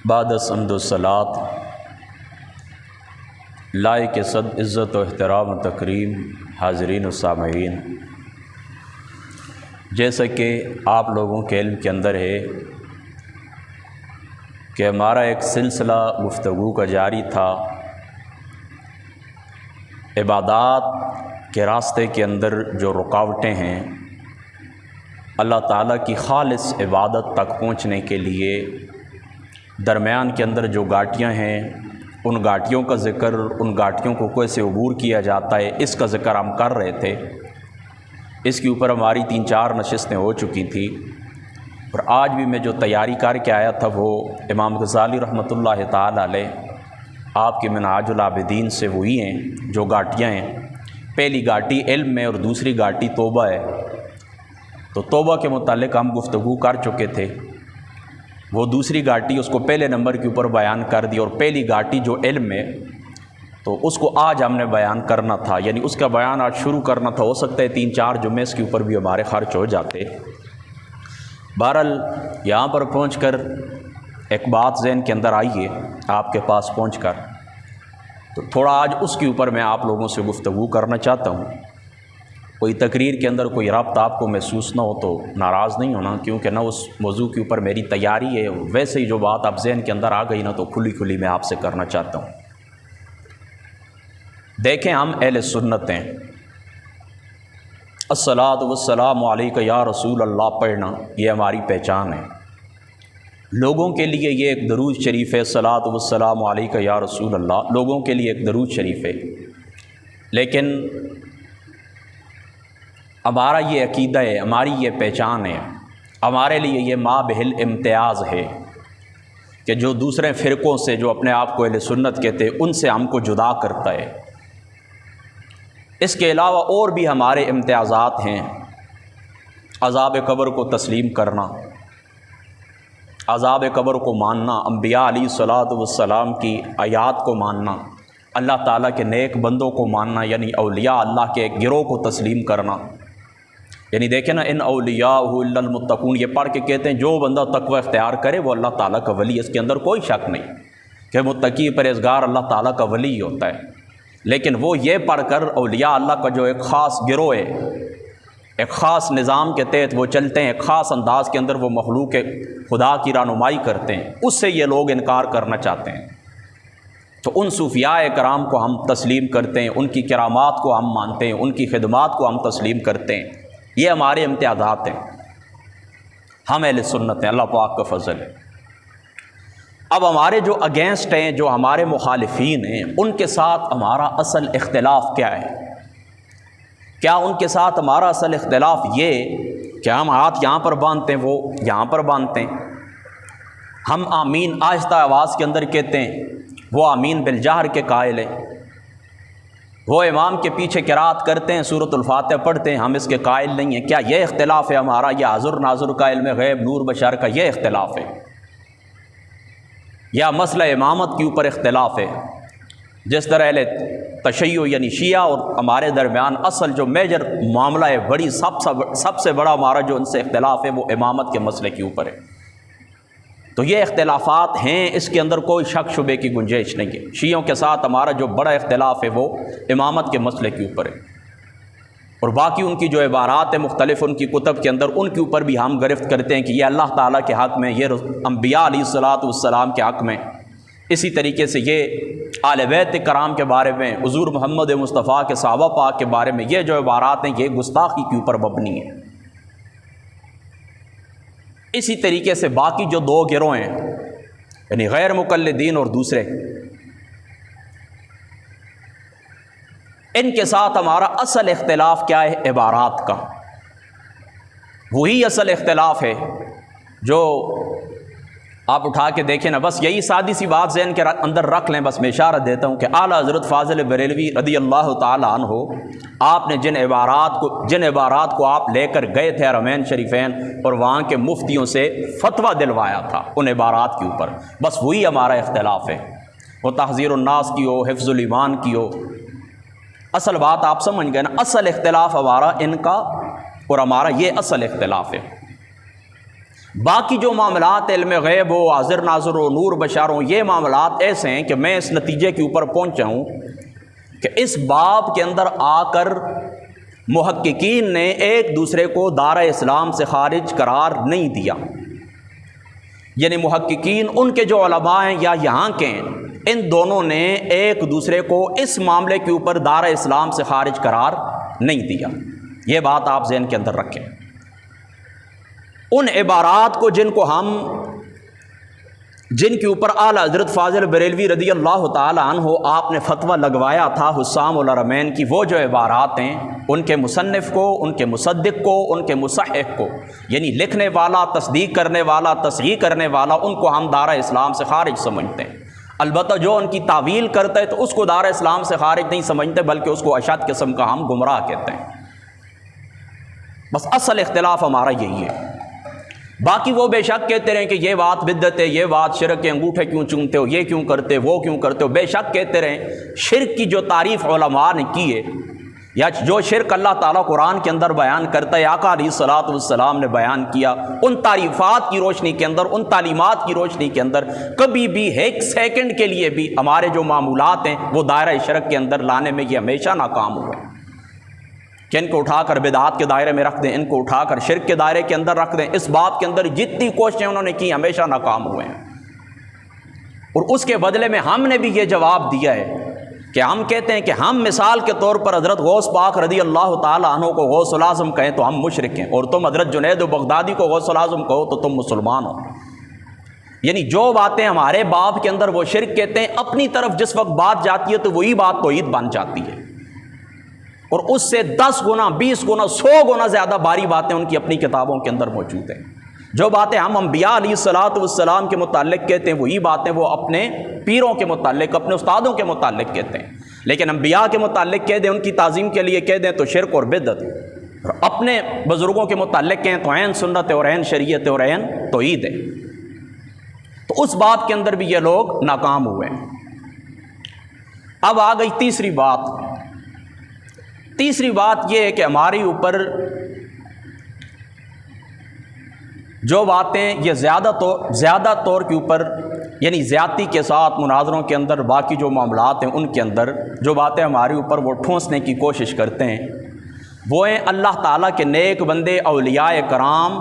بعد حمد الصلاۃ لائق صد عزت و احترام و تکریم حاضرین و سامعین، جیسا کہ آپ لوگوں کے علم کے اندر ہے کہ ہمارا ایک سلسلہ گفتگو کا جاری تھا عبادات کے راستے کے اندر جو رکاوٹیں ہیں، اللہ تعالیٰ کی خالص عبادت تک پہنچنے کے لیے درمیان کے اندر جو گھاٹیاں ہیں، ان گھاٹیوں کا ذکر، ان گھاٹیوں کو کیسے عبور کیا جاتا ہے، اس کا ذکر ہم کر رہے تھے۔ اس کے اوپر ہماری 3-4 نشستیں ہو چکی تھیں، اور آج بھی میں جو تیاری کر کے آیا تھا وہ امام غزالی رحمۃ اللہ تعالی علیہ آپ کے منہاج العابدین سے وہی ہیں جو گھاٹیاں ہیں۔ پہلی گھاٹی علم میں اور دوسری گھاٹی توبہ ہے۔ تو توبہ کے متعلق ہم گفتگو کر چکے تھے، وہ دوسری گھاٹی اس کو پہلے نمبر کے اوپر بیان کر دی، اور پہلی گھاٹی جو علم میں تو اس کو آج ہم نے بیان کرنا تھا، یعنی اس کا بیان آج شروع کرنا تھا۔ ہو سکتا ہے 3-4 جمعے اس کے اوپر بھی ہمارے خرچ ہو جاتے۔ بہرحال یہاں پر پہنچ کر ایک بات ذہن کے اندر آئی ہے آپ کے پاس پہنچ کر، تو تھوڑا آج اس کے اوپر میں آپ لوگوں سے گفتگو کرنا چاہتا ہوں۔ کوئی تقریر کے اندر کوئی ربط آپ کو محسوس نہ ہو تو ناراض نہیں ہونا، کیونکہ نہ اس موضوع کے اوپر میری تیاری ہے، ویسے ہی جو بات آپ ذہن کے اندر آ گئی نا تو کھلی میں آپ سے کرنا چاہتا ہوں۔ دیکھیں، ہم اہل سنت ہیں، الصلاۃ والسلام علیک یا رسول اللہ پڑھنا یہ ہماری پہچان ہے۔ لوگوں کے لیے یہ ایک درود شریف ہے، الصلاۃ والسلام علیک یا رسول اللہ لوگوں کے لیے ایک درود شریف ہے، لیکن ہمارا یہ عقیدہ ہے، ہماری یہ پہچان ہے، ہمارے لیے یہ ما بہل امتیاز ہے کہ جو دوسرے فرقوں سے جو اپنے آپ کو اہل سنت کہتے ہیں ان سے ہم کو جدا کرتا ہے۔ اس کے علاوہ اور بھی ہمارے امتیازات ہیں، عذاب قبر کو تسلیم کرنا، عذاب قبر کو ماننا، انبیاء علیہ الصلاۃ والسلام کی آیات کو ماننا، اللہ تعالیٰ کے نیک بندوں کو ماننا، یعنی اولیاء اللہ کے ایک گروہ کو تسلیم کرنا۔ یعنی دیکھیں نا، ان اولیاء الا المتقون، یہ پڑھ کے کہتے ہیں جو بندہ تقوی اختیار کرے وہ اللہ تعالیٰ کا ولی، اس کے اندر کوئی شک نہیں کہ متقی پرہیزگار اللہ تعالیٰ کا ولی ہی ہوتا ہے۔ لیکن وہ یہ پڑھ کر اولیاء اللہ کا جو ایک خاص گروہ ہے، ایک خاص نظام کے تحت وہ چلتے ہیں، ایک خاص انداز کے اندر وہ مخلوق خدا کی رہنمائی کرتے ہیں، اس سے یہ لوگ انکار کرنا چاہتے ہیں۔ تو ان صوفیاء کرام کو ہم تسلیم کرتے ہیں، ان کی کرامات کو ہم مانتے ہیں، ان کی خدمات کو ہم تسلیم کرتے ہیں، یہ ہمارے امتیازات ہیں، ہم اہل سنت ہیں، اللہ پاک کا فضل ہے۔ اب ہمارے جو اگینسٹ ہیں، جو ہمارے مخالفین ہیں، ان کے ساتھ ہمارا اصل اختلاف کیا ہے؟ کیا ان کے ساتھ ہمارا اصل اختلاف یہ کہ ہم ہاتھ یہاں پر باندھتے ہیں، وہ یہاں پر باندھتے ہیں، ہم آمین آہستہ آواز کے اندر کہتے ہیں، وہ آمین بالجہر کے قائل ہیں، وہ امام کے پیچھے قرات کرتے ہیں، سورۃ الفاتحہ پڑھتے ہیں، ہم اس کے قائل نہیں ہیں؟ کیا یہ اختلاف ہے ہمارا؟ یا حضر ناظر کا علم غیب نور بشر کا یہ اختلاف ہے؟ یا مسئلہ امامت کے اوپر اختلاف ہے؟ جس طرح اہل تشیع یعنی شیعہ اور ہمارے درمیان اصل جو میجر معاملہ ہے، بڑی سب سے بڑا ہمارا جو ان سے اختلاف ہے وہ امامت کے مسئلے کے اوپر ہے۔ تو یہ اختلافات ہیں، اس کے اندر کوئی شک شبے کی گنجائش نہیں ہے۔ شیعوں کے ساتھ ہمارا جو بڑا اختلاف ہے وہ امامت کے مسئلے کے اوپر ہے، اور باقی ان کی جو عبارات ہیں مختلف ان کی کتب کے اندر، ان کے اوپر بھی ہم گرفت کرتے ہیں کہ یہ اللہ تعالیٰ کے حق میں، یہ انبیاء علیہ الصلاۃ والسلام کے حق میں، اسی طریقے سے یہ آل بیت کرام کے بارے میں، حضور محمد مصطفیٰ کے صحابہ پاک کے بارے میں یہ جو عبارات ہیں یہ گستاخی کے اوپر مبنی ہیں۔ اسی طریقے سے باقی جو 2 گروہ ہیں، یعنی غیر مقلدین اور دوسرے، ان کے ساتھ ہمارا اصل اختلاف کیا ہے؟ عبارات کا۔ وہی اصل اختلاف ہے جو آپ اٹھا کے دیکھیں نا، بس یہی سادی سی بات ذہن کے اندر رکھ لیں، بس میں اشارہ دیتا ہوں کہ اعلیٰ حضرت فاضل بریلوی رضی اللہ تعالیٰ عنہ، آپ نے جن عبارات کو آپ لے کر گئے تھے حرمین شریفین اور وہاں کے مفتیوں سے فتویٰ دلوایا تھا ان عبارات کے اوپر، بس وہی ہمارا اختلاف ہے۔ وہ تحذیر الناس کی ہو، حفظ الایمان کی ہو، اصل بات آپ سمجھ گئے نا، اصل اختلاف ہمارا ان کا اور ہمارا یہ اصل اختلاف ہے۔ باقی جو معاملات علم غیب ہو، حاضر ناظر ہو، نور بشار ہو، یہ معاملات ایسے ہیں کہ میں اس نتیجے کے اوپر پہنچا ہوں کہ اس باب کے اندر آ کر محققین نے ایک دوسرے کو دارہ اسلام سے خارج قرار نہیں دیا، یعنی محققین ان کے جو علماء ہیں یا یہاں کے ہیں، ان دونوں نے ایک دوسرے کو اس معاملے کے اوپر دارہ اسلام سے خارج قرار نہیں دیا۔ یہ بات آپ ذہن کے اندر رکھیں۔ ان عبارات کو جن کے اوپر اعلیٰ حضرت فاضل بریلوی رضی اللہ تعالی عنہ آپ نے فتویٰ لگوایا تھا حسام الحرمین کی، وہ جو عبارات ہیں ان کے مصنف کو، ان کے مصدق کو، ان کے مصحح کو، یعنی لکھنے والا، تصدیق کرنے والا، تصحیح کرنے والا، ان کو ہم دارہ اسلام سے خارج سمجھتے ہیں۔ البتہ جو ان کی تعویل کرتا ہے تو اس کو دارہ اسلام سے خارج نہیں سمجھتے، بلکہ اس کو اشد قسم کا ہم گمراہ کہتے ہیں۔ بس اصل اختلاف ہمارا یہی ہے۔ باقی وہ بے شک کہتے رہیں کہ یہ بات بدعت ہے، یہ بات شرک ہے، انگوٹھے کیوں چومتے ہو، یہ کیوں کرتے، وہ کیوں کرتے ہو، بے شک کہتے رہیں۔ شرک کی جو تعریف علماء نے کی ہے، یا جو شرک اللہ تعالیٰ قرآن کے اندر بیان کرتا ہے، آقا علیہ الصلوۃ والسلام نے بیان کیا، ان تعریفات کی روشنی کے اندر، ان تعلیمات کی روشنی کے اندر کبھی بھی ایک سیکنڈ کے لیے بھی ہمارے جو معمولات ہیں وہ دائرہ شرک کے اندر لانے میں یہ ہمیشہ ناکام ہوئے کہ ان کو اٹھا کر بدعات کے دائرے میں رکھ دیں، ان کو اٹھا کر شرک کے دائرے کے اندر رکھ دیں۔ اس بات کے اندر جتنی کوششیں انہوں نے کی ہمیشہ ناکام ہوئے ہیں، اور اس کے بدلے میں ہم نے بھی یہ جواب دیا ہے کہ ہم کہتے ہیں کہ ہم مثال کے طور پر حضرت غوث پاک رضی اللہ تعالیٰ عنہ کو غوث الاعظم کہیں تو ہم مشرک ہیں، اور تم حضرت جنید بغدادی کو غوث الاعظم کہو تو تم مسلمان ہو۔ یعنی جو باتیں ہمارے باب کے اندر وہ شرک کہتے ہیں، اپنی طرف جس وقت بات جاتی ہے تو وہی بات توحید بن جاتی ہے، اور اس سے 10 گنا 20 گنا 100 گنا زیادہ باری باتیں ان کی اپنی کتابوں کے اندر موجود ہیں۔ جو باتیں ہم انبیاء علیہ الصلوۃ والسلام کے متعلق کہتے ہیں وہی باتیں وہ اپنے پیروں کے متعلق، اپنے استادوں کے متعلق کہتے ہیں۔ لیکن انبیاء کے متعلق کہہ دیں، ان کی تعظیم کے لیے کہہ دیں تو شرک اور بدعت، اور اپنے بزرگوں کے متعلق کہیں تو عین سنت ہے اور عین شریعت ہے اور عین توحید ہے۔ تو اس بات کے اندر بھی یہ لوگ ناکام ہوئے ہیں۔ اب آ گئی تیسری بات۔ تیسری بات یہ ہے کہ ہمارے اوپر جو باتیں یہ زیادہ طور کے اوپر، یعنی زیادتی کے ساتھ مناظروں کے اندر، باقی جو معاملات ہیں ان کے اندر جو باتیں ہمارے اوپر وہ ٹھونسنے کی کوشش کرتے ہیں، وہ ہیں اللہ تعالیٰ کے نیک بندے، اولیاء کرام،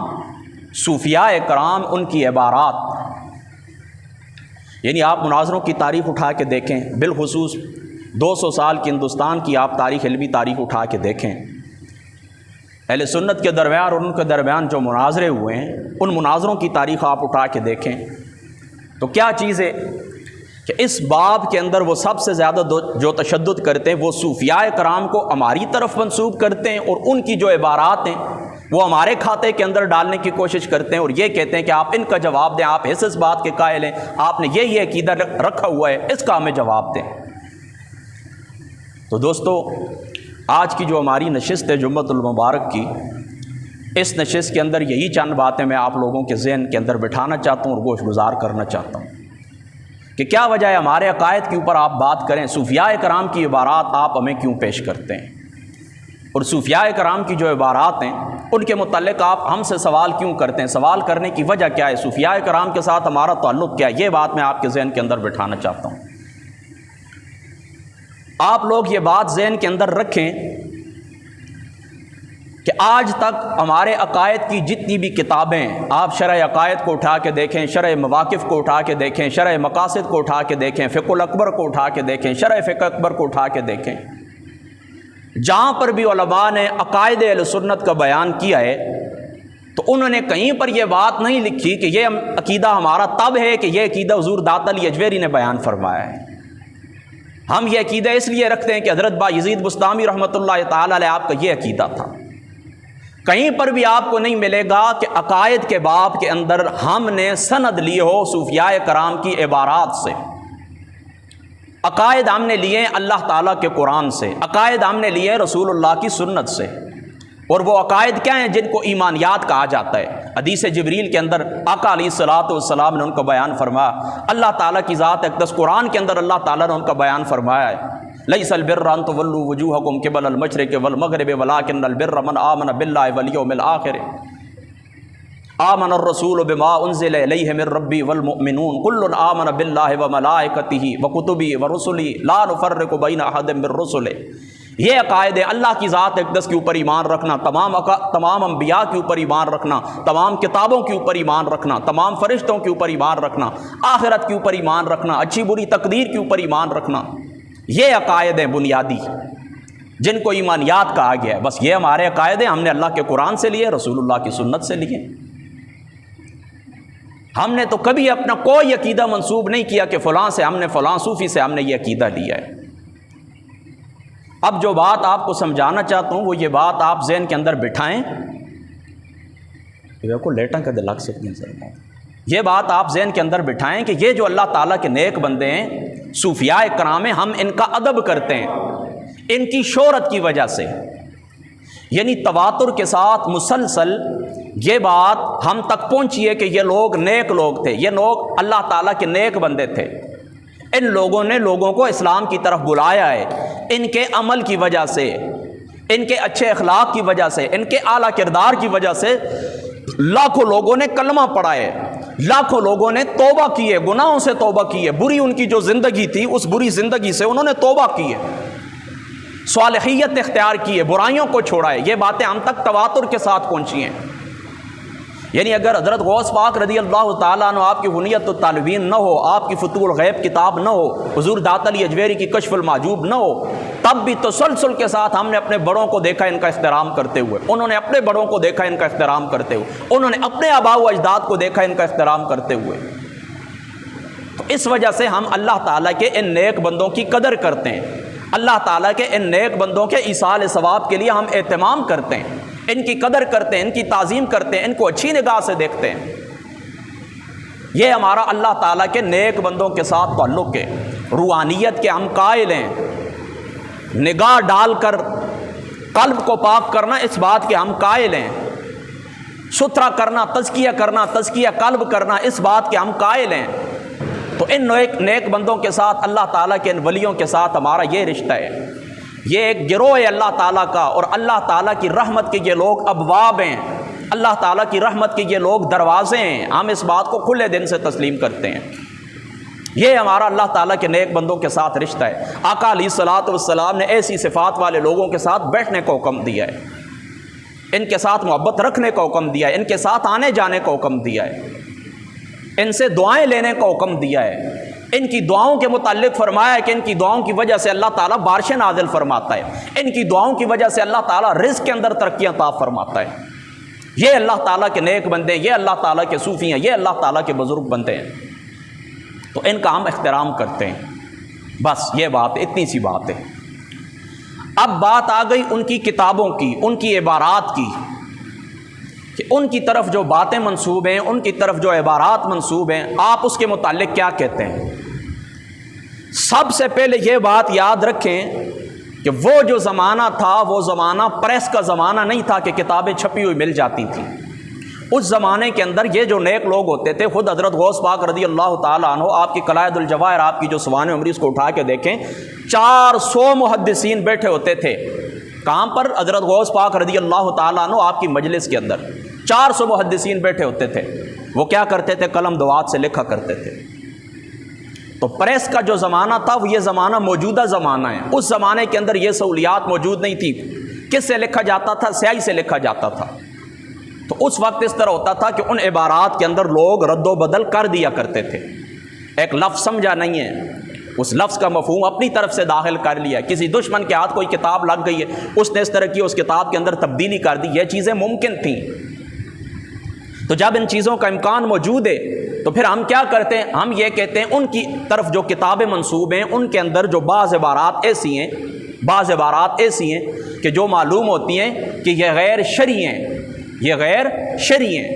صوفیاء کرام، ان کی عبارات۔ یعنی آپ مناظروں کی تاریخ اٹھا کے دیکھیں، بالخصوص 200 سال کی ہندوستان کی آپ تاریخ، علمی تاریخ اٹھا کے دیکھیں، اہل سنت کے درمیان اور ان کے درمیان جو مناظرے ہوئے ہیں، ان مناظروں کی تاریخ آپ اٹھا کے دیکھیں تو کیا چیز ہے کہ اس باب کے اندر وہ سب سے زیادہ جو تشدد کرتے ہیں وہ صوفیاء کرام کو ہماری طرف منسوب کرتے ہیں، اور ان کی جو عبارات ہیں وہ ہمارے کھاتے کے اندر ڈالنے کی کوشش کرتے ہیں، اور یہ کہتے ہیں کہ آپ ان کا جواب دیں، آپ اس بات کے قائل ہیں، آپ نے یہ عقیدہ رکھا ہوا ہے، اس کا ہمیں جواب دیں۔ تو دوستو، آج کی جو ہماری نشست ہے جمعۃ المبارک کی، اس نشست کے اندر یہی چند باتیں میں آپ لوگوں کے ذہن کے اندر بٹھانا چاہتا ہوں اور گوش گزار کرنا چاہتا ہوں کہ کیا وجہ ہے ہمارے عقائد کے اوپر آپ بات کریں، صوفیاء کرام کی عبارات آپ ہمیں کیوں پیش کرتے ہیں، اور صوفیاء کرام کی جو عبارات ہیں ان کے متعلق آپ ہم سے سوال کیوں کرتے ہیں، سوال کرنے کی وجہ کیا ہے، صوفیاء کرام کے ساتھ ہمارا تعلق کیا ہے، یہ بات میں آپ کے ذہن کے اندر بٹھانا چاہتا ہوں۔ آپ لوگ یہ بات ذہن کے اندر رکھیں کہ آج تک ہمارے عقائد کی جتنی بھی کتابیں، آپ شرح عقائد کو اٹھا کے دیکھیں، شرح مواقف کو اٹھا کے دیکھیں، شرح مقاصد کو اٹھا کے دیکھیں، فقہ الاکبر کو اٹھا کے دیکھیں، شرح فقہ اکبر کو اٹھا کے دیکھیں، جہاں پر بھی علماء نے عقائد اہل سنت کا بیان کیا ہے تو انہوں نے کہیں پر یہ بات نہیں لکھی کہ یہ عقیدہ ہمارا تب ہے کہ یہ عقیدہ حضور داتا علی اجویری نے بیان فرمایا ہے، ہم یہ عقیدہ اس لیے رکھتے ہیں کہ حضرت بایزید بستامی رحمۃ اللہ تعالیٰ علیہ آپ کا یہ عقیدہ تھا۔ کہیں پر بھی آپ کو نہیں ملے گا کہ عقائد کے باب کے اندر ہم نے سند لیے ہو صوفیاء کرام کی عبارات سے۔ عقائد ہم نے لیے اللہ تعالیٰ کے قرآن سے، عقائد ہم نے لیے رسول اللہ کی سنت سے، اور وہ عقائد کیا ہیں جن کو ایمانیات کہا جاتا ہے۔ حدیث جبریل کے اندر آقا علیہ الصلوۃ والسلام نے ان کا بیان فرمایا، اللہ تعالیٰ کی ذات اقدس قرآن کے اندر اللہ تعالیٰ نے ان کا بیان فرمایا ہے، لیس البر ان تولوا وجوہکم قبل المشرق والمغرب ولکن البر من آمن باللہ والیوم الآخر۔ آمن الرسول بما انزل الیہ من ربی والمؤمنون کل آمن باللہ وملائکتہ وکتبہ ورسلہ لا نفرق بین احد من رسلہ۔ یہ عقائد ہے، اللہ کی ذات اقدس کے اوپر ایمان رکھنا، تمام انبیاء کے اوپر ایمان رکھنا، تمام کتابوں کے اوپر ایمان رکھنا، تمام فرشتوں کے اوپر ایمان رکھنا، آخرت کے اوپر ایمان رکھنا، اچھی بری تقدیر کے اوپر ایمان رکھنا، یہ عقائد ہیں بنیادی جن کو ایمانیات کہا گیا ہے۔ بس یہ ہمارے عقائد ہیں، ہم نے اللہ کے قرآن سے لیے، رسول اللہ کی سنت سے لیے۔ ہم نے تو کبھی اپنا کوئی عقیدہ منسوب نہیں کیا کہ فلاں سے ہم نے، فلاں صوفی سے ہم نے یہ عقیدہ لیا ہے۔ اب جو بات آپ کو سمجھانا چاہتا ہوں وہ یہ بات آپ ذہن کے اندر بٹھائیں، کو لیٹاں کا دل لگ سکتی ہیں، یہ بات آپ ذہن کے اندر بٹھائیں کہ یہ جو اللہ تعالیٰ کے نیک بندے ہیں، صوفیاء کرام ہیں، ہم ان کا ادب کرتے ہیں ان کی شہرت کی وجہ سے، یعنی تواتر کے ساتھ مسلسل یہ بات ہم تک پہنچی ہے کہ یہ لوگ نیک لوگ تھے، یہ لوگ اللہ تعالیٰ کے نیک بندے تھے، ان لوگوں نے لوگوں کو اسلام کی طرف بلایا ہے، ان کے عمل کی وجہ سے، ان کے اچھے اخلاق کی وجہ سے، ان کے اعلیٰ کردار کی وجہ سے لاکھوں لوگوں نے کلمہ پڑھا ہے، لاکھوں لوگوں نے توبہ کی ہے، گناہوں سے توبہ کی ہے، بری ان کی جو زندگی تھی اس بری زندگی سے انہوں نے توبہ کی ہے، صالحیت اختیار کی ہے، برائیوں کو چھوڑا ہے۔ یہ باتیں ہم تک تواتر کے ساتھ پہنچی ہیں۔ یعنی اگر حضرت غوث پاک رضی اللہ تعالیٰ عنہ آپ کی غنیت الطالبین نہ ہو، آپ کی فتوح الغیب کتاب نہ ہو، حضور دات علی اجویری کی کشف المحجوب نہ ہو، تب بھی تسلسل کے ساتھ ہم نے اپنے بڑوں کو دیکھا ان کا احترام کرتے ہوئے، انہوں نے اپنے بڑوں کو دیکھا ان کا احترام کرتے ہوئے، انہوں نے اپنے آباء و اجداد کو دیکھا ان کا احترام کرتے ہوئے۔ تو اس وجہ سے ہم اللہ تعالیٰ کے ان نیک بندوں کی قدر کرتے ہیں، اللہ تعالیٰ کے ان نیک بندوں کے ایصال ثواب کے لیے ہم اہتمام کرتے ہیں، ان کی قدر کرتے ہیں، ان کی تعظیم کرتے ہیں، ان کو اچھی نگاہ سے دیکھتے ہیں۔ یہ ہمارا اللہ تعالیٰ کے نیک بندوں کے ساتھ تعلق ہے، روحانیت کے ہم قائل ہیں، نگاہ ڈال کر قلب کو پاک کرنا اس بات کے ہم قائل ہیں، ستھرا کرنا، تزکیہ قلب کرنا اس بات کے ہم قائل ہیں۔ تو ان نیک بندوں کے ساتھ، اللہ تعالیٰ کے ان ولیوں کے ساتھ ہمارا یہ رشتہ ہے، یہ ایک گروہ ہے اللہ تعالیٰ کا، اور اللہ تعالیٰ کی رحمت کے یہ لوگ ابواب ہیں، اللہ تعالیٰ کی رحمت کے یہ لوگ دروازے ہیں، ہم اس بات کو کھلے دل سے تسلیم کرتے ہیں۔ یہ ہمارا اللہ تعالیٰ کے نیک بندوں کے ساتھ رشتہ ہے۔ آقا علیہ الصلوۃ والسلام نے ایسی صفات والے لوگوں کے ساتھ بیٹھنے کو حکم دیا ہے، ان کے ساتھ محبت رکھنے کا حکم دیا ہے، ان کے ساتھ آنے جانے کا حکم دیا ہے، ان سے دعائیں لینے کا حکم دیا ہے، ان کی دعاؤں کے متعلق فرمایا ہے کہ ان کی دعاؤں کی وجہ سے اللہ تعالیٰ بارشیں نازل فرماتا ہے، ان کی دعاؤں کی وجہ سے اللہ تعالیٰ رزق کے اندر ترقی عطا فرماتا ہے۔ یہ اللہ تعالیٰ کے نیک بندے ہیں، یہ اللہ تعالیٰ کے صوفی ہیں، یہ اللہ تعالیٰ کے بزرگ بندے ہیں، تو ان کا ہم احترام کرتے ہیں۔ بس یہ بات، اتنی سی بات ہے۔ اب بات آ گئی ان کی کتابوں کی، ان کی عبارات کی، کہ ان کی طرف جو باتیں منسوب ہیں، ان کی طرف جو عبارات منسوب ہیں، آپ اس کے متعلق کیا کہتے ہیں؟ سب سے پہلے یہ بات یاد رکھیں کہ وہ جو زمانہ تھا وہ زمانہ پریس کا زمانہ نہیں تھا کہ کتابیں چھپی ہوئی مل جاتی تھیں۔ اس زمانے کے اندر یہ جو نیک لوگ ہوتے تھے، خود حضرت غوث پاک رضی اللہ تعالیٰ عنہ، آپ کی قلائد الجواہر، آپ کی جو سوانح عمری، اس کو اٹھا کے دیکھیں، 400 محدثین بیٹھے ہوتے تھے۔ کہاں پر؟ حضرت غوث پاک رضی اللہ تعالیٰ عنہ آپ کی مجلس کے اندر 400 محدثین بیٹھے ہوتے تھے۔ وہ کیا کرتے تھے؟ قلم دوات سے لکھا کرتے تھے۔ تو پریس کا جو زمانہ تھا وہ یہ زمانہ موجودہ زمانہ ہے، اس زمانے کے اندر یہ سہولیات موجود نہیں تھی۔ کس سے لکھا جاتا تھا؟ سیاہی سے لکھا جاتا تھا۔ تو اس وقت اس طرح ہوتا تھا کہ ان عبارات کے اندر لوگ رد و بدل کر دیا کرتے تھے، ایک لفظ سمجھا نہیں ہے، اس لفظ کا مفہوم اپنی طرف سے داخل کر لیا، کسی دشمن کے ہاتھ کوئی کتاب لگ گئی ہے، اس نے اس طرح کی اس کتاب کے اندر تبدیلی کر دی، یہ چیزیں ممکن تھیں۔ تو جب ان چیزوں کا امکان موجود ہے تو پھر ہم کیا کرتے ہیں؟ ہم یہ کہتے ہیں ان کی طرف جو کتابیں منسوب ہیں ان کے اندر جو بعض عبارات ایسی ہیں کہ جو معلوم ہوتی ہیں کہ یہ غیر شرعی ہیں،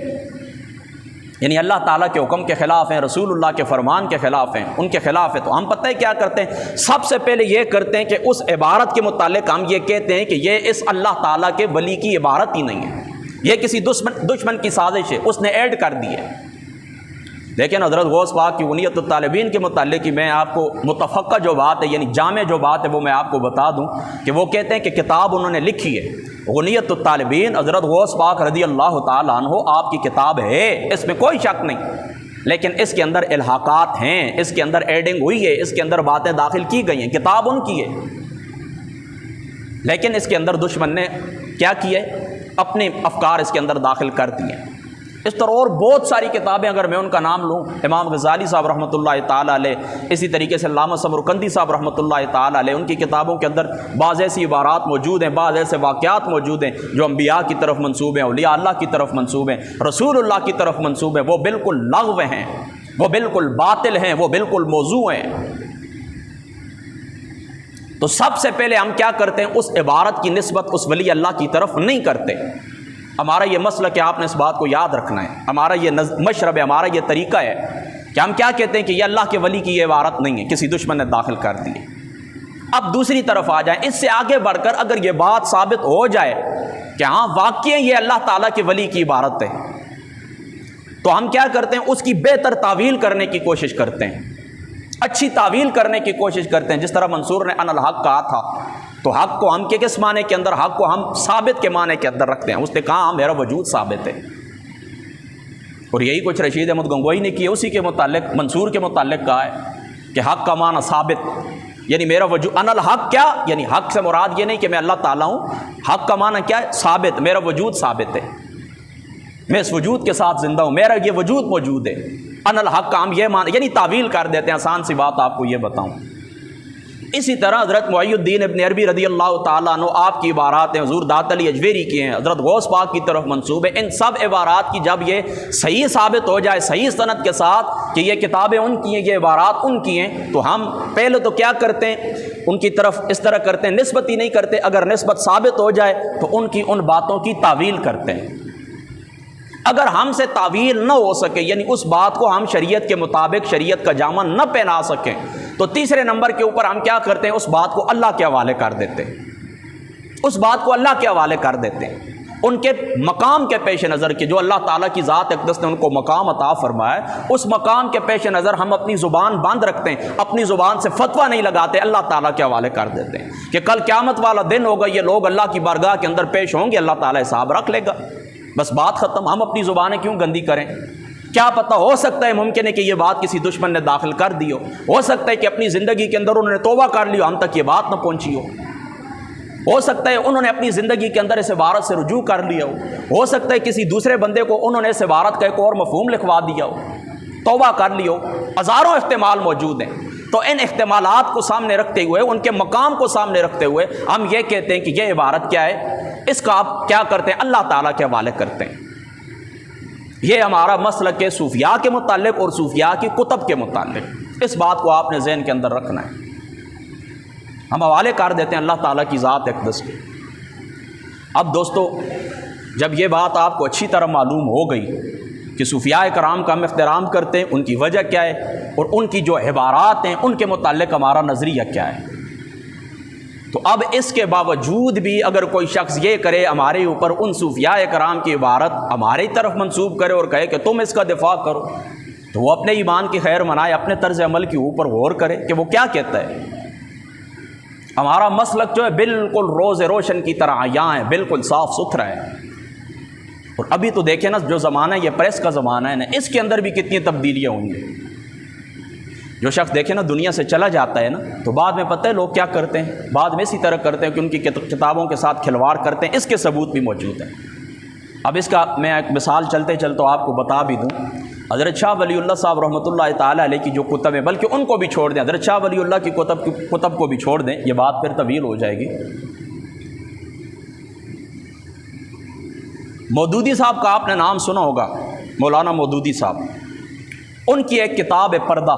یعنی اللہ تعالیٰ کے حکم کے خلاف ہیں، رسول اللہ کے فرمان کے خلاف ہیں، ان کے خلاف ہے۔ تو ہم پتہ ہے کیا کرتے ہیں؟ سب سے پہلے یہ کرتے ہیں کہ اس عبارت کے متعلق ہم یہ کہتے ہیں کہ یہ اس اللہ تعالیٰ کے ولی کی عبارت ہی نہیں ہے، یہ کسی دشمن کی سازش ہے، اس نے ایڈ کر دی ہے۔ لیکن حضرت غوث پاک کی غنیت الطالبین کے متعلق کی میں آپ کو متفقہ جو بات ہے یعنی جامع جو بات ہے وہ میں آپ کو بتا دوں کہ وہ کہتے ہیں کہ کتاب انہوں نے لکھی ہے غنیت الطالبین، حضرت غوث پاک رضی اللہ تعالیٰ عنہ آپ کی کتاب ہے، اس میں کوئی شک نہیں، لیکن اس کے اندر الحاقات ہیں، اس کے اندر ایڈنگ ہوئی ہے، اس کے اندر باتیں داخل کی گئی ہیں، کتاب ان کی ہے، لیکن اس کے اندر دشمن نے کیا کیا ہے؟ اپنے افکار اس کے اندر داخل کر دیے۔ اس طرح اور بہت ساری کتابیں اگر میں ان کا نام لوں، امام غزالی صاحب رحمۃ اللہ تعالیٰ علیہ، اسی طریقے سے علامہ سمرقندی صاحب رحمۃ اللہ تعالیٰ علیہ، ان کی کتابوں کے اندر بعض ایسی عبارات موجود ہیں، بعض ایسے واقعات موجود ہیں جو انبیاء کی طرف منسوب ہیں، اولیاء اللہ کی طرف منسوب ہیں، رسول اللہ کی طرف منسوب ہیں، وہ بالکل لغو ہیں، وہ بالکل باطل ہیں، وہ بالکل موضوع ہیں۔ تو سب سے پہلے ہم کیا کرتے ہیں؟ اس عبارت کی نسبت اس ولی اللہ کی طرف نہیں کرتے۔ ہمارا یہ مسئلہ کہ آپ نے اس بات کو یاد رکھنا ہے، ہمارا یہ مشرب ہے، ہمارا یہ طریقہ ہے کہ ہم کیا کہتے ہیں کہ یہ اللہ کے ولی کی یہ عبارت نہیں ہے، کسی دشمن نے داخل کر دی۔ اب دوسری طرف آ جائیں، اس سے آگے بڑھ کر اگر یہ بات ثابت ہو جائے کہ ہاں واقعی یہ اللہ تعالیٰ کے ولی کی عبارت ہے، تو ہم کیا کرتے ہیں؟ اس کی بہتر تعویل کرنے کی کوشش کرتے ہیں، اچھی تعویل کرنے کی کوشش کرتے ہیں۔ جس طرح منصور نے ان الحق کہا تھا، تو حق کو ہم کس معنی کے اندر؟ حق کو ہم ثابت کے معنی کے اندر رکھتے ہیں۔ اس نے کہا میرا وجود ثابت ہے، اور یہی کچھ رشید احمد گنگوئی نے کیا، اسی کے متعلق منصور کے متعلق کہا ہے کہ حق کا معنی ثابت، یعنی میرا وجود ان الحق کیا، یعنی حق سے مراد یہ نہیں کہ میں اللہ تعالیٰ ہوں، حق کا معنی کیا ہے؟ ثابت، میرا وجود ثابت ہے، میں اس وجود کے ساتھ زندہ ہوں، میرا یہ وجود موجود ہے۔ ان الحق کا ہم یہ معنی یعنی تعویل کر دیتے ہیں۔ آسان سی بات آپ کو یہ بتاؤں، اسی طرح حضرت معی الدین ابن عربی رضی اللہ تعالیٰ عنہ آپ کی عبارات ہیں، حضور دات علی اجویری کی ہیں، حضرت غوث پاک کی طرف منسوب ہے۔ ان سب عبارات کی جب یہ صحیح ثابت ہو جائے صحیح سند کے ساتھ کہ یہ کتابیں ان کی ہیں، یہ عبارات ان کی ہیں، تو ہم پہلے تو کیا کرتے ہیں؟ ان کی طرف اس طرح کرتے ہیں، نسبت ہی نہیں کرتے۔ اگر نسبت ثابت ہو جائے تو ان کی ان باتوں کی تعویل کرتے ہیں۔ اگر ہم سے تعویل نہ ہو سکے، یعنی اس بات کو ہم شریعت کے مطابق شریعت کا جامہ نہ پہنا سکیں، تو تیسرے نمبر کے اوپر ہم کیا کرتے ہیں؟ اس بات کو اللہ کے حوالے کر دیتے ہیں، اس بات کو اللہ کے حوالے کر دیتے ہیں۔ ان کے مقام کے پیش نظر کہ جو اللہ تعالیٰ کی ذات اقدس نے ان کو مقام عطا فرمایا ہے، اس مقام کے پیش نظر ہم اپنی زبان بند رکھتے ہیں، اپنی زبان سے فتویٰ نہیں لگاتے، اللہ تعالیٰ کے حوالے کر دیتے ہیں کہ کل قیامت والا دن ہوگا، یہ لوگ اللہ کی بارگاہ کے اندر پیش ہوں گے، اللہ تعالیٰ حساب رکھ لے گا، بس بات ختم۔ ہم اپنی زبانیں کیوں گندی کریں؟ کیا پتہ، ہو سکتا ہے ممکن ہے کہ یہ بات کسی دشمن نے داخل کر دی ہو سکتا ہے کہ اپنی زندگی کے اندر انہوں نے توبہ کر لی ہو، ہم تک یہ بات نہ پہنچی ہو سکتا ہے انہوں نے اپنی زندگی کے اندر اس عبارت سے رجوع کر لیا ہو سکتا ہے کسی دوسرے بندے کو انہوں نے اس عبارت کا ایک اور مفہوم لکھوا دیا ہو، توبہ کر لی ہو، ہزاروں احتمال موجود ہیں۔ تو ان احتمالات کو سامنے رکھتے ہوئے، ان کے مقام کو سامنے رکھتے ہوئے ہم یہ کہتے ہیں کہ یہ عبارت کیا ہے، اس کا آپ کیا کرتے ہیں؟ اللہ تعالیٰ کے حوالے کرتے ہیں۔ یہ ہمارا مسلک ہے صوفیاء کے متعلق اور صوفیاء کی کتب کے متعلق، اس بات کو آپ نے ذہن کے اندر رکھنا ہے۔ ہم حوالے کر دیتے ہیں اللہ تعالیٰ کی ذات اقدس کے۔ اب دوستو، جب یہ بات آپ کو اچھی طرح معلوم ہو گئی کہ صوفیاء کرام کا ہم احترام کرتے ہیں، ان کی وجہ کیا ہے اور ان کی جو عبارات ہیں ان کے متعلق ہمارا نظریہ کیا ہے، تو اب اس کے باوجود بھی اگر کوئی شخص یہ کرے ہمارے اوپر ان صوفیاء کرام کی عبارت ہماری طرف منسوب کرے اور کہے کہ تم اس کا دفاع کرو، تو وہ اپنے ایمان کی خیر منائے، اپنے طرز عمل کے اوپر غور کرے کہ وہ کیا کہتا ہے۔ ہمارا مسلک جو ہے بالکل روز روشن کی طرح عیاں ہے، بالکل صاف ستھرا ہے۔ اور ابھی تو دیکھیں نا، جو زمانہ یہ پریس کا زمانہ ہے نا، اس کے اندر بھی کتنی تبدیلیاں ہوئی ہیں۔ جو شخص دیکھیں نا دنیا سے چلا جاتا ہے نا، تو بعد میں پتہ ہے لوگ کیا کرتے ہیں، بعد میں اسی طرح کرتے ہیں کہ ان کی کتابوں کے ساتھ کھلواڑ کرتے ہیں۔ اس کے ثبوت بھی موجود ہیں۔ اب اس کا میں ایک مثال چلتے چلتے آپ کو بتا بھی دوں۔ حضرت شاہ ولی اللہ صاحب رحمۃ اللہ تعالیٰ علیہ کی جو کتب ہیں، بلکہ ان کو بھی چھوڑ دیں، حضرت شاہ ولی اللہ کی کتب کو بھی چھوڑ دیں، یہ بات پھر طویل ہو جائے گی۔ مودودی صاحب کا آپ نے نام سنا ہوگا، مولانا مودودی صاحب، ان کی ایک کتاب ہے پردہ۔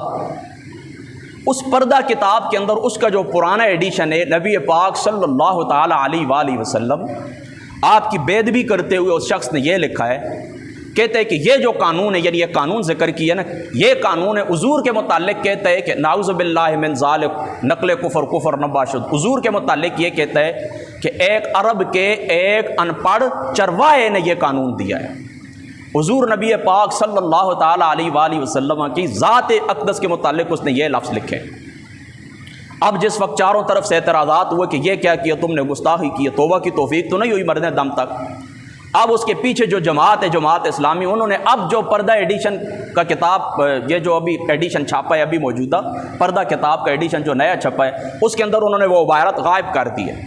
اس پردہ کتاب کے اندر اس کا جو پرانا ایڈیشن ہے، نبی پاک صلی اللہ تعالیٰ علیہ وآلہ وسلم آپ کی بے ادبی کرتے ہوئے اس شخص نے یہ لکھا ہے، کہتے ہیں کہ یہ جو قانون ہے، یعنی یہ قانون ذکر کیا نا، یہ قانون ہے حضور کے متعلق کہتا ہے کہ نعوذ باللہ من ذالک، نقل کفر نباشد، حضور کے متعلق یہ کہتا ہے کہ ایک عرب کے ایک ان پڑھ چرواہے نے یہ قانون دیا ہے حضور نبی پاک صلی اللہ تعالیٰ علیہ وآلہ وسلم کی ذات اقدس کے متعلق اس نے یہ لفظ لکھے۔ اب جس وقت چاروں طرف سے اعتراضات ہوئے کہ یہ کیا کیا تم نے، گستاخی کی، توبہ کی توفیق تو نہیں ہوئی مرنے دم تک، اب اس کے پیچھے جو جماعت ہے، جماعت اسلامی، انہوں نے اب جو پردہ ایڈیشن کا کتاب، یہ جو ابھی ایڈیشن چھاپا ہے، ابھی موجودہ پردہ کتاب کا ایڈیشن جو نیا چھپا ہے، اس کے اندر انہوں نے وہ عبارت غائب کر دی ہے۔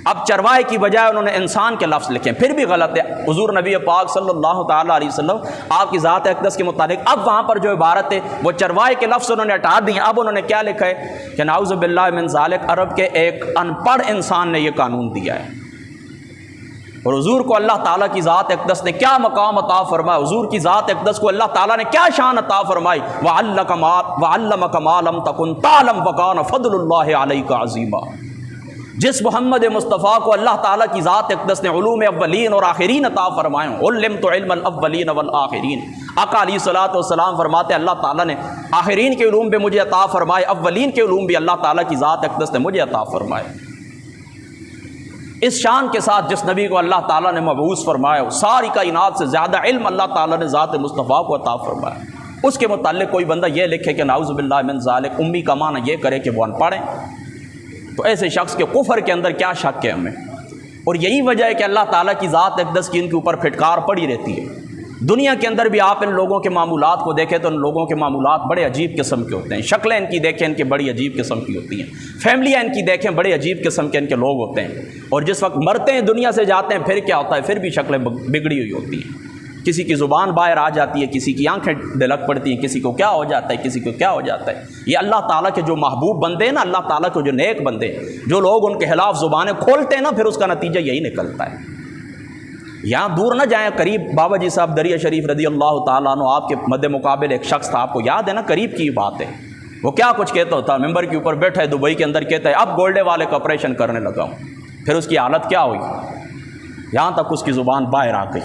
اب چروائے کی بجائے انہوں نے انسان کے لفظ لکھے، پھر بھی غلط ہے۔ حضور نبی پاک صلی اللہ تعالیٰ علیہ وسلم آپ کی ذات اقدس کے متعلق اب وہاں پر جو عبارت ہے وہ چروائے کے لفظ انہوں نے ہٹا دی ہیں۔ اب انہوں نے کیا لکھا ہے کہ نعوذ باللہ من ذالک، عرب کے ایک ان پڑھ انسان نے یہ قانون دیا ہے، اور حضور کو اللہ تعالیٰ کی ذات اقدس نے کیا مقام عطا فرمایا، حضور کی ذات اقدس کو اللہ تعالیٰ نے کیا شان عطا فرمائی، وَعَلَّمَكَ مَا لَمْ تَكُنْ تَعْلَمْ وَكَانَ فَضْلُ اللَّهِ عَلَيْكَ عَظِيمًا۔ جس محمد مصطفیٰ کو اللہ تعالیٰ کی ذات اقدس نے علوم اولین اور آخرین عطا فرمائے، علمت علم الاولین والآخرین، آقا علیہ الصلوۃ والسلام فرماتے ہیں اللہ تعالیٰ نے آخرین کے علوم بھی مجھے عطا فرمائے، اولین کے علوم بھی اللہ تعالیٰ کی ذات اقدس نے مجھے عطا فرمائے۔ اس شان کے ساتھ جس نبی کو اللہ تعالیٰ نے مبعوث فرمایا، ساری کائنات سے زیادہ علم اللہ تعالیٰ نے ذات مصطفیٰ کو عطا فرمایا، اس کے متعلق کوئی بندہ یہ لکھے کہ نعوذ باللہ من ذالک، امی کا معنی یہ کرے کہ وہ ان پڑھ ہیں، تو ایسے شخص کے کفر کے اندر کیا شک ہے ہمیں؟ اور یہی وجہ ہے کہ اللہ تعالیٰ کی ذات اقدس کی ان کے اوپر پھٹکار پڑی رہتی ہے۔ دنیا کے اندر بھی آپ ان لوگوں کے معمولات کو دیکھیں تو ان لوگوں کے معمولات بڑے عجیب قسم کے ہوتے ہیں، شکلیں ان کی دیکھیں ان کی بڑی عجیب قسم کی ہوتی ہیں، فیملیاں ان کی دیکھیں بڑے عجیب قسم کے ان کے لوگ ہوتے ہیں، اور جس وقت مرتے ہیں دنیا سے جاتے ہیں پھر کیا ہوتا ہے، پھر بھی شکلیں بگڑی ہوئی ہوتی ہیں، کسی کی زبان باہر آ جاتی ہے، کسی کی آنکھیں ڈھلک پڑتی ہیں، کسی کو کیا ہو جاتا ہے، کسی کو کیا ہو جاتا ہے۔ یہ اللہ تعالیٰ کے جو محبوب بندے ہیں نا، اللہ تعالیٰ کے جو نیک بندے ہیں، جو لوگ ان کے خلاف زبانیں کھولتے ہیں نا، پھر اس کا نتیجہ یہی نکلتا ہے۔ یہاں دور نہ جائیں، قریب بابا جی صاحب دریا شریف رضی اللہ تعالیٰ عنہ آپ کے مد مقابل ایک شخص تھا، آپ کو یاد ہے نا، قریب کی بات ہے، وہ کیا کچھ کہتا ہوتا، ممبر کے اوپر بیٹھا ہے دبئی کے اندر، کہتا ہے اب گولڈے والے کا آپریشن کرنے لگا ہوں، پھر اس کی حالت کیا ہوئی، یہاں تک اس کی زبان باہر آ گئی۔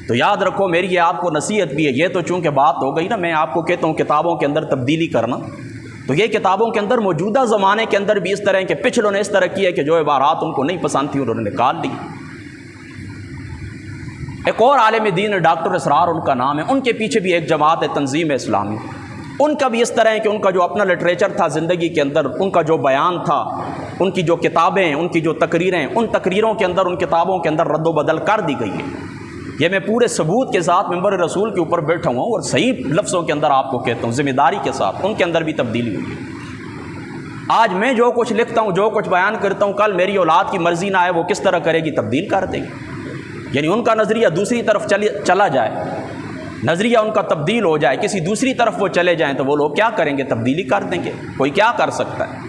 تو یاد رکھو، میری یہ آپ کو نصیحت بھی ہے، یہ تو چونکہ بات ہو گئی نا، میں آپ کو کہتا ہوں کتابوں کے اندر تبدیلی کرنا، تو یہ کتابوں کے اندر موجودہ زمانے کے اندر بھی اس طرح کہ پچھلوں نے اس طرح کیا کہ جو عبارات ان کو نہیں پسند تھی انہوں نے نکال لی۔ ایک اور عالم دین ڈاکٹر اسرار ان کا نام ہے، ان کے پیچھے بھی ایک جماعت ہے تنظیم اسلامی، ان کا بھی اس طرح ہے کہ ان کا جو اپنا لٹریچر تھا زندگی کے اندر، ان کا جو بیان تھا، ان کی جو کتابیں، ان کی جو تقریریں، ان تقریروں کے اندر، ان کتابوں کے اندر رد و بدل کر دی گئی ہے۔ یہ میں پورے ثبوت کے ساتھ ممبر رسول کے اوپر بیٹھا ہوں اور صحیح لفظوں کے اندر آپ کو کہتا ہوں، ذمہ داری کے ساتھ، ان کے اندر بھی تبدیلی ہوئی ہے۔ آج میں جو کچھ لکھتا ہوں، جو کچھ بیان کرتا ہوں، کل میری اولاد کی مرضی نہ آئے، وہ کس طرح کرے گی، تبدیل کر دے گی، یعنی ان کا نظریہ دوسری طرف چلا جائے، نظریہ ان کا تبدیل ہو جائے، کسی دوسری طرف وہ چلے جائیں تو وہ لوگ کیا کریں گے، تبدیلی کر دیں گے، کوئی کیا کر سکتا ہے۔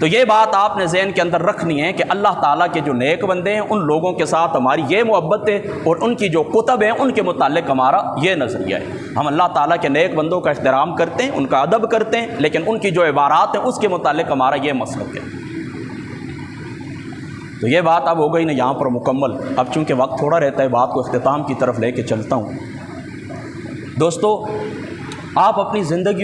تو یہ بات آپ نے ذہن کے اندر رکھنی ہے کہ اللہ تعالیٰ کے جو نیک بندے ہیں ان لوگوں کے ساتھ ہماری یہ محبت ہے، اور ان کی جو کتب ہیں ان کے متعلق ہمارا یہ نظریہ ہے۔ ہم اللہ تعالیٰ کے نیک بندوں کا احترام کرتے ہیں، ان کا ادب کرتے ہیں، لیکن ان کی جو عبارات ہیں اس کے متعلق ہمارا یہ مسلک ہے۔ تو یہ بات اب ہو گئی نا یہاں پر مکمل۔ اب چونکہ وقت تھوڑا رہتا ہے، بات کو اختتام کی طرف لے کے چلتا ہوں۔ دوستو، آپ اپنی زندگیوں